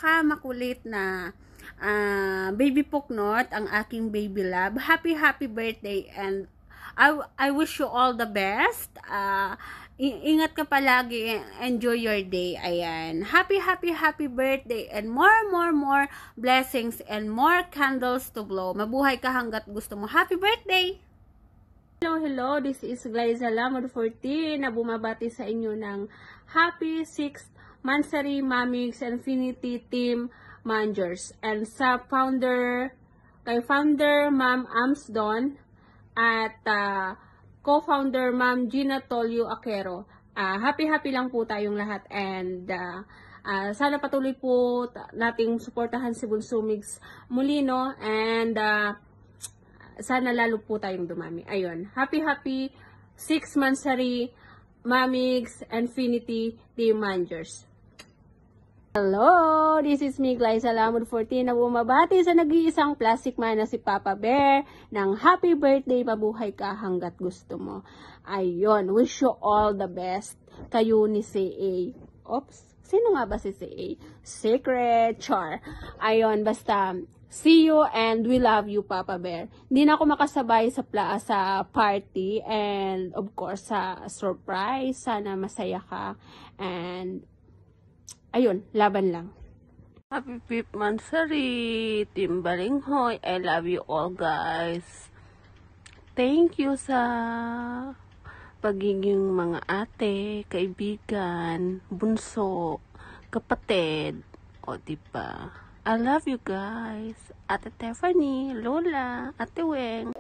napaka-makulit na baby Puknot, ang aking baby love. Happy birthday, and I wish you all the best. Ingat ka palagi, enjoy your day. Ayan. Happy birthday, and more blessings and more candles to blow. Mabuhay ka hanggat gusto mo. Happy birthday! Hello, this is Glyza Lamod 14 na bumabati sa inyo ng happy 6th Mansari Mamigs Infinity Team Managers, and sa kay founder Ma'am Amsdon at co-founder Ma'am Gina Tolio Aquero. Happy lang po tayong lahat, and sana patuloy po nating suportahan si Bunso Migs Molino, and sana lalo po tayong dumami. Ayun, happy 6th Mansari Mamigs Infinity Team Managers. Hello, this is me, Glyza Lamod 14 na bumabati sa nag-iisang plastic man na si Papa Bear ng happy birthday, mabuhay ka hanggat gusto mo. Ayun, wish you all the best. Kayo ni CA. Oops, sino nga ba si CA? Secret Char. Ayun, basta see you and we love you, Papa Bear. Hindi na ako makasabay sa party, and of course sa surprise. Sana masaya ka, and ayun, laban lang. Happy 5th Mansari, Team Balinghoy. I love you all, guys. Thank you sa pagiging mga ate, kaibigan, bunso, kapatid. O, diba? I love you guys. Ate Tiffany, Lola, Ate Weng.